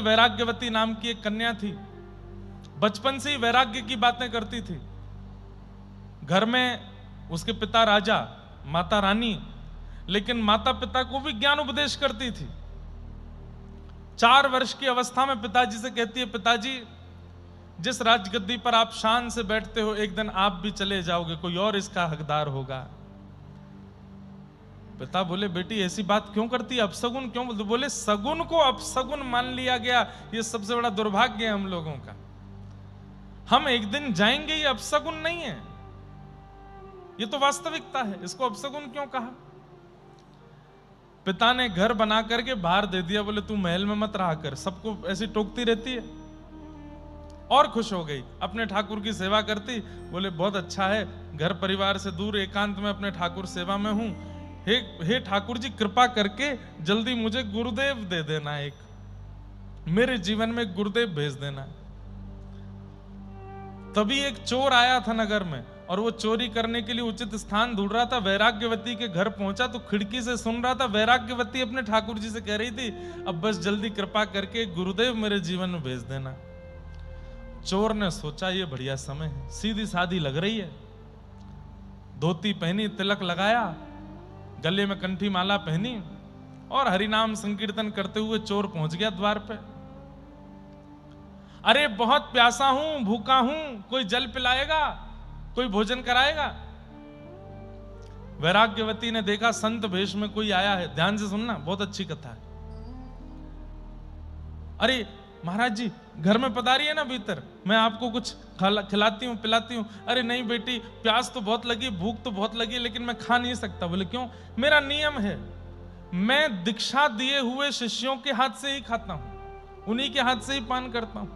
वैराग्यवती नाम की एक कन्या थी। बचपन से ही वैराग्य की बातें करती थी। घर में उसके पिता राजा, माता रानी, लेकिन माता पिता को भी ज्ञान उपदेश करती थी। 4 वर्ष की अवस्था में पिताजी से कहती है, पिताजी जिस राजगद्दी पर आप शान से बैठते हो, एक दिन आप भी चले जाओगे, कोई और इसका हकदार होगा। पिता बोले, बेटी ऐसी बात क्यों करती है, अपसगुन क्यों बोलते? बोले, सगुन को अपसगुन मान लिया गया, ये सबसे बड़ा दुर्भाग्य है हम लोगों का। हम एक दिन जाएंगे, ये अपसगुन नहीं है, ये तो वास्तविकता है, इसको अपसगुन क्यों कहा? पिता ने घर बना करके बाहर दे दिया, बोले तू महल में मत रहा कर, सबको ऐसी टोकती रहती है। और खुश हो गई, अपने ठाकुर की सेवा करती। बोले बहुत अच्छा है, घर परिवार से दूर एकांत में अपने ठाकुर सेवा में हूं। हे ठाकुर जी, कृपा करके जल्दी मुझे गुरुदेव दे देना, एक मेरे जीवन में गुरुदेव भेज देना। तभी एक चोर आया था नगर में, और वो चोरी करने के लिए उचित स्थान ढूंढ रहा था। वैराग्यवती के घर पहुंचा तो खिड़की से सुन रहा था, वैराग्यवती अपने ठाकुर जी से कह रही थी, अब बस जल्दी कृपा करके गुरुदेव मेरे जीवन में भेज देना। चोर ने सोचा ये बढ़िया समय है, सीधी सादी लग रही है। धोती पहनी, तिलक लगाया, गले में कंठी माला पहनी, और हरिनाम संकीर्तन करते हुए चोर पहुंच गया द्वार पे। अरे बहुत प्यासा हूं, भूखा हूं, कोई जल पिलाएगा, कोई भोजन कराएगा? वैराग्यवती ने देखा संत वेश में कोई आया है। ध्यान से सुनना, बहुत अच्छी कथा है। अरे महाराज जी, घर में पधारी है ना भीतर, मैं आपको कुछ खिलाती हूँ, पिलाती हूँ। अरे नहीं बेटी, प्यास तो बहुत लगी, भूख तो बहुत लगी, लेकिन मैं खा नहीं सकता। बोले क्यों? मेरा नियम है, मैं दीक्षा दिए हुए शिष्यों के हाथ से ही खाता हूं, उन्हीं के हाथ से ही पान करता हूं।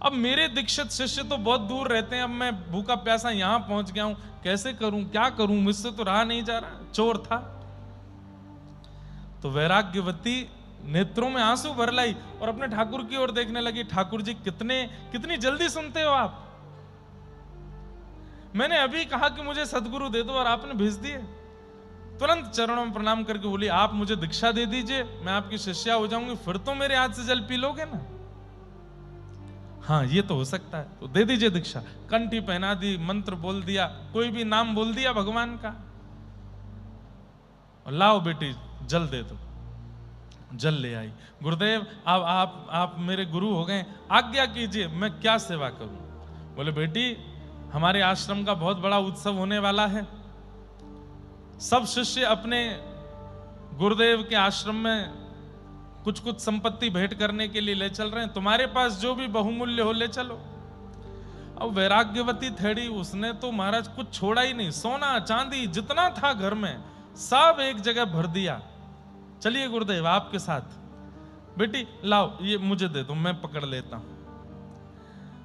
अब मेरे दीक्षित शिष्य तो बहुत दूर रहते हैं, अब मैं भूखा प्यासा यहां पहुंच गया हूं, कैसे करूं, क्या करूं, मुझसे तो रहा नहीं जा रहा। चोर था। तो वैराग्यवती नेत्रों में आंसू भर लाई और अपने ठाकुर की ओर देखने लगी। ठाकुर जी, कितनी जल्दी सुनते हो आप। मैंने अभी कहा कि मुझे सदगुरु दे दो और आपने भेज दिए। तुरंत चरणों में प्रणाम करके बोली, आप मुझे दीक्षा दे दीजिए, मैं आपकी शिष्या हो जाऊंगी, फिर तो मेरे हाथ से जल पी लोगे ना। हाँ, ये तो हो सकता है, तो दे दीजिए दीक्षा। कंठी पहना दी, मंत्र बोल दिया, कोई भी नाम बोल दिया भगवान का, और लाओ बेटी जल दे दो। जल ले आई। गुरुदेव, अब आप मेरे गुरु हो गए, आज्ञा कीजिए, मैं क्या सेवा करूं? बोले बेटी, हमारे आश्रम का बहुत बड़ा उत्सव होने वाला है। सब शिष्य अपने गुरुदेव के आश्रम में कुछ संपत्ति भेंट करने के लिए ले चल रहे हैं, तुम्हारे पास जो भी बहुमूल्य हो ले चलो। अब वैराग्यवती थेड़ी, उसने तो महाराज कुछ छोड़ा ही नहीं, सोना चांदी जितना था घर में सब एक जगह भर दिया। चलिए गुरुदेव आपके साथ, बेटी लाओ ये मुझे दे दो, मैं पकड़ लेता हूं।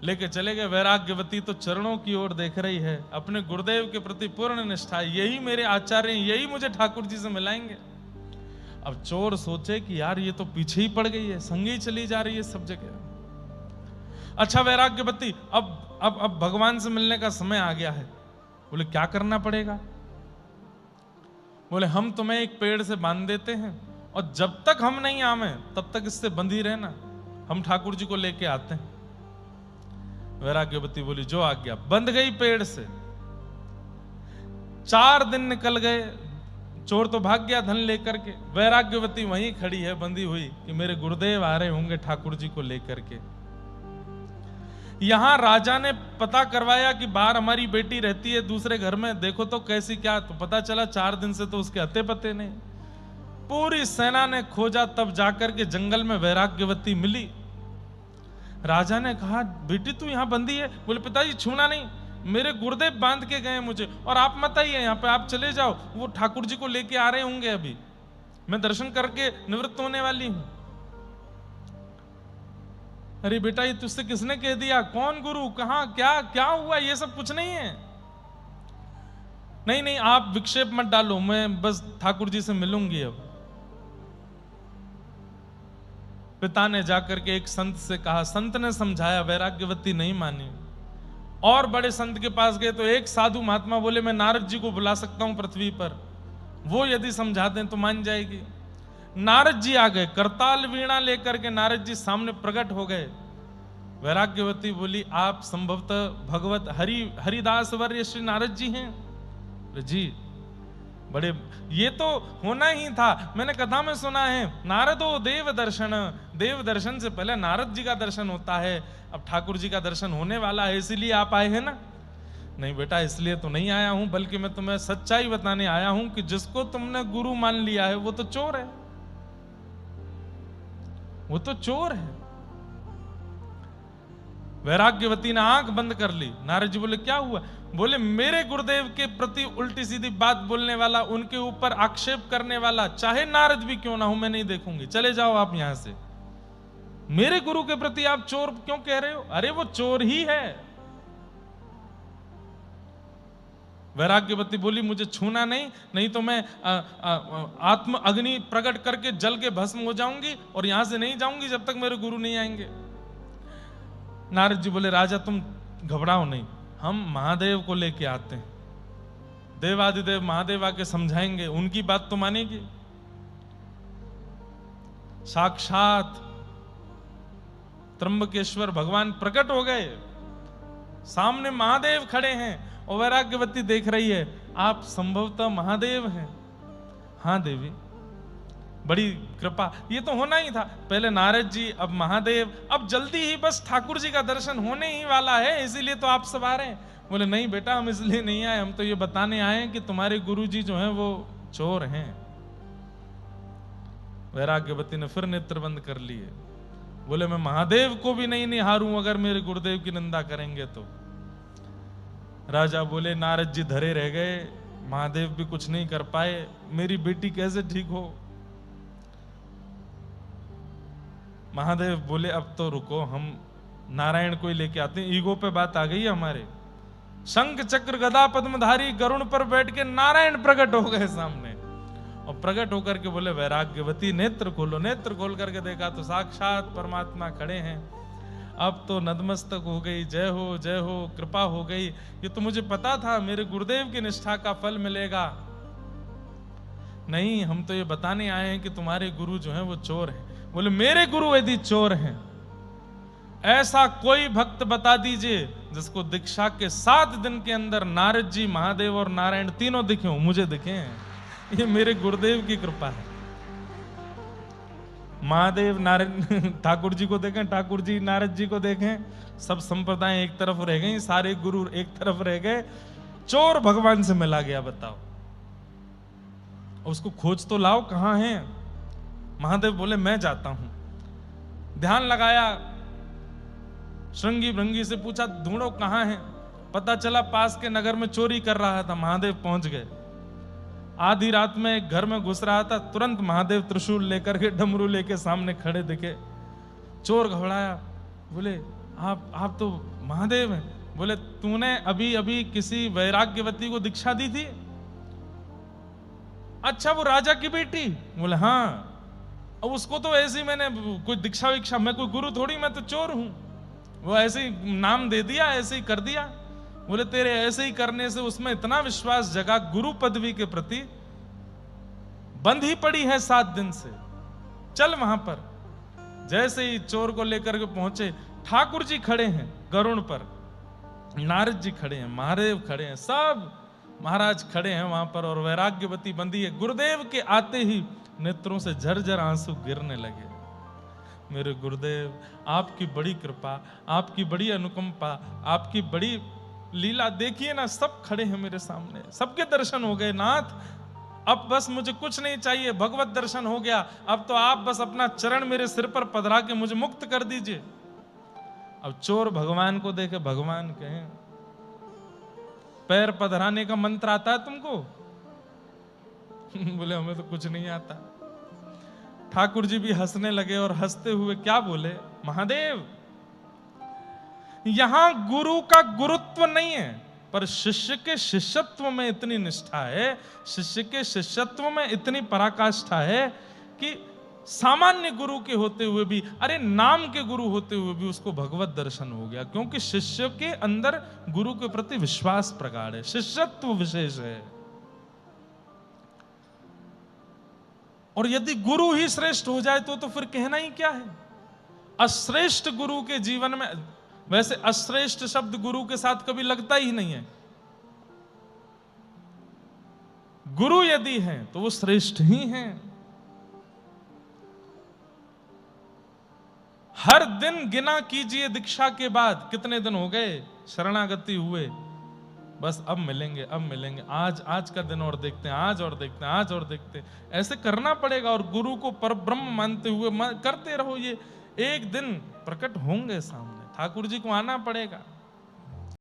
लेके चले गए। वैराग्यवती तो चरणों की ओर देख रही है, अपने गुरुदेव के प्रति पूर्ण निष्ठा, यही मेरे आचार्य, यही मुझे ठाकुर जी से मिलाएंगे। अब चोर सोचे कि यार ये तो पीछे ही पड़ गई है, संगी ही चली जा रही है सब जगह। अच्छा वैराग्यवती, अब भगवान से मिलने का समय आ गया है। बोले क्या करना पड़ेगा? बोले हम तुम्हें एक पेड़ से बांध देते हैं, और जब तक हम नहीं आवे तब तक इससे बंधी रहना, हम ठाकुर जी को लेके आते हैं। वैराग्यवती बोली जो आज्ञा। बंध गई पेड़ से। 4 दिन निकल गए, चोर तो भाग गया धन लेकर के। वैराग्यवती वहीं खड़ी है बंधी हुई कि मेरे गुरुदेव आ रहे होंगे ठाकुर जी को लेकर के। यहां राजा ने पता करवाया कि बाहर हमारी बेटी रहती है दूसरे घर में, देखो तो कैसी क्या। तो पता चला 4 दिन से तो उसके अते पते नहीं। पूरी सेना ने खोजा, तब जाकर के जंगल में वैराग्यवती मिली। राजा ने कहा बेटी तू यहां बंदी है? बोले पिताजी छूना नहीं, मेरे गुरुदेव बांध के गए मुझे, और आप मत आइए यहाँ पे, आप चले जाओ, वो ठाकुर जी को लेके आ रहे होंगे, अभी मैं दर्शन करके निवृत्त होने वाली हूं। अरे बेटा ये तुझसे किसने कह दिया? कौन गुरु, कहां, क्या हुआ? ये सब कुछ नहीं है। नहीं आप विक्षेप मत डालो, मैं बस ठाकुर जी से मिलूंगी अब। पिता ने जाकर के एक संत से कहा, संत ने समझाया, वैराग्यवती नहीं मानी। और बड़े संत के पास गए तो एक साधु महात्मा बोले मैं नारद जी को बुला सकता हूं पृथ्वी पर, वो यदि समझा दें तो मान जाएगी। नारद जी आ गए, करताल वीणा लेकर के नारद जी सामने प्रकट हो गए। वैराग्यवती बोली, आप संभवतः भगवत हरिदास वर्य श्री नारद जी हैं? जी, बड़े, ये तो होना ही था। मैंने कथा में सुना है, नारदो देव दर्शन, देव दर्शन से पहले नारद जी का दर्शन होता है। अब ठाकुर जी का दर्शन होने वाला है, इसीलिए आप आए हैं ना? नहीं बेटा, इसलिए तो नहीं आया हूं, बल्कि मैं तुम्हें सच्चाई बताने आया हूं कि जिसको तुमने गुरु मान लिया है वो तो चोर है, वो तो चोर है। वैराग्यवती ने आंख बंद कर ली। नारद जी बोले, क्या हुआ? बोले, मेरे गुरुदेव के प्रति उल्टी सीधी बात बोलने वाला, उनके ऊपर आक्षेप करने वाला, चाहे नारद भी क्यों ना हो, मैं नहीं देखूंगी, चले जाओ आप यहां से। मेरे गुरु के प्रति आप चोर क्यों कह रहे हो? अरे वो चोर ही है। वैराग्यवती बोली, मुझे छूना नहीं, नहीं तो मैं आत्म अग्नि प्रकट करके जल के भस्म हो जाऊंगी और यहां से नहीं जाऊंगी जब तक मेरे गुरु नहीं आएंगे। नारद जी बोले, राजा तुम घबराओ नहीं, हम महादेव को लेके आते हैं, देवादिदेव महादेव आके समझाएंगे, उनकी बात तो मानेगी। साक्षात त्र्यंबकेश्वर भगवान प्रकट हो गए, सामने महादेव खड़े हैं और वैराग्यवती देख रही है, आप संभवतः महादेव हैं। हाँ देवी, बड़ी कृपा, ये तो होना ही था, पहले नारद जी, अब महादेव, अब जल्दी ही बस ठाकुर जी का दर्शन होने ही वाला है, इसीलिए तो आप सब आ रहे हैं। बोले, नहीं बेटा, हम इसलिए नहीं आए, हम तो ये बताने आए हैं कि तुम्हारे गुरु जी जो हैं वो चोर हैं। वैराग्यवती ने फिर नेत्र बंद कर लिए। बोले, मैं महादेव को भी नहीं निहारूं अगर मेरे गुरुदेव की निंदा करेंगे तो। राजा बोले, नारद जी धरे रह गए, महादेव भी कुछ नहीं कर पाए, मेरी बेटी कैसे ठीक हो? महादेव बोले, अब तो रुको, हम नारायण को ही लेके आते हैं, ईगो पे बात आ गई है हमारे। शंख चक्र गदा पद्मधारी गरुण पर बैठ के नारायण प्रकट हो गए सामने, और प्रकट होकर के बोले, वैराग्यवती नेत्र खोलो। नेत्र खोल करके देखा तो साक्षात परमात्मा खड़े हैं। अब तो नतमस्तक हो गई, जय हो जय हो, कृपा हो गई। ये तो मुझे पता था मेरे गुरुदेव की निष्ठा का फल मिलेगा। नहीं, हम तो ये बताने आए हैं कि तुम्हारे गुरु जो हैं वो चोर हैं। बोले, मेरे गुरु यदि चोर हैं, ऐसा कोई भक्त बता दीजिए जिसको दीक्षा के 7 दिन के अंदर नारद जी, महादेव और नारायण तीनों दिखे हो। मुझे दिखे हैं, ये मेरे गुरुदेव की कृपा है। महादेव नारायण ठाकुर जी को देखें, ठाकुर जी नारद जी को देखें, सब संप्रदाय एक तरफ रह गई, सारे गुरु एक तरफ रह गए, चोर भगवान से मिला गया। बताओ, उसको खोज तो लाओ, कहां है? महादेव बोले, मैं जाता हूं। ध्यान लगाया, श्रृंगी भृंगी से पूछा, ढूंढो कहां है? पता चला पास के नगर में चोरी कर रहा था। महादेव पहुंच गए। आधी रात में एक घर में घुस रहा था, तुरंत महादेव त्रिशूल लेकर के, डमरू लेके सामने खड़े दिखे। चोर घबराया, बोले, आप तो महादेव हैं। बोले, तूने अभी अभी किसी वैराग्यवती को दीक्षा दी थी? अच्छा, वो राजा की बेटी? बोले, हाँ। अब उसको तो ऐसे ही मैंने कोई दीक्षा विक्षा, मैं कोई गुरु थोड़ी, मैं तो चोर हूं। वो ऐसे ही नाम दे दिया, ऐसे ही कर दिया। बोले, तेरे ऐसे ही करने से उसमें इतना विश्वास जगा, गुरु पदवी के प्रति बंद ही पड़ी है 7 दिन से, चल वहां पर। जैसे ही चोर को लेकर के पहुंचे, ठाकुर जी खड़े हैं गरुण पर, नारद जी खड़े हैं, महादेव खड़े हैं, सब महाराज खड़े हैं वहां पर, और वैराग्यवती बंदी है। गुरुदेव के आते ही नेत्रों से झरझर आंसू गिरने लगे। मेरे गुरुदेव, आपकी बड़ी कृपा, आपकी बड़ी अनुकंपा, आपकी बड़ी लीला, देखिए ना, सब खड़े हैं मेरे सामने, सबके दर्शन हो गए। नाथ, अब बस मुझे कुछ नहीं चाहिए, भगवत दर्शन हो गया, अब तो आप बस अपना चरण मेरे सिर पर पधरा के मुझे मुक्त कर दीजिए। अब चोर भगवान को देखे, भगवान कहें, पैर पधराने का मंत्र आता है तुमको? बोले, हमें तो कुछ नहीं आता। ठाकुर जी भी हंसने लगे, और हंसते हुए क्या बोले, महादेव, यहां गुरु का गुरुत्व नहीं है, पर शिष्य के शिष्यत्व में इतनी निष्ठा है, शिष्य के शिष्यत्व में इतनी पराकाष्ठा है कि सामान्य गुरु के होते हुए भी, अरे नाम के गुरु होते हुए भी उसको भगवत दर्शन हो गया, क्योंकि शिष्य के अंदर गुरु के प्रति विश्वास प्रगाढ़ है, शिष्यत्व विशेष है। और यदि गुरु ही श्रेष्ठ हो जाए तो फिर कहना ही क्या है। अश्रेष्ठ गुरु के जीवन में, वैसे अश्रेष्ठ शब्द गुरु के साथ कभी लगता ही नहीं है। गुरु यदि हैं तो वो श्रेष्ठ ही हैं। हर दिन गिना कीजिए दीक्षा के बाद, कितने दिन हो गए शरणागति हुए, बस अब मिलेंगे अब मिलेंगे, आज का दिन और देखते हैं, आज और देखते हैं, आज और देखते हैं, ऐसे करना पड़ेगा। और गुरु को परब्रह्म मानते हुए करते रहो। ये एक दिन प्रकट होंगे सामने, ठाकुर जी को आना पड़ेगा।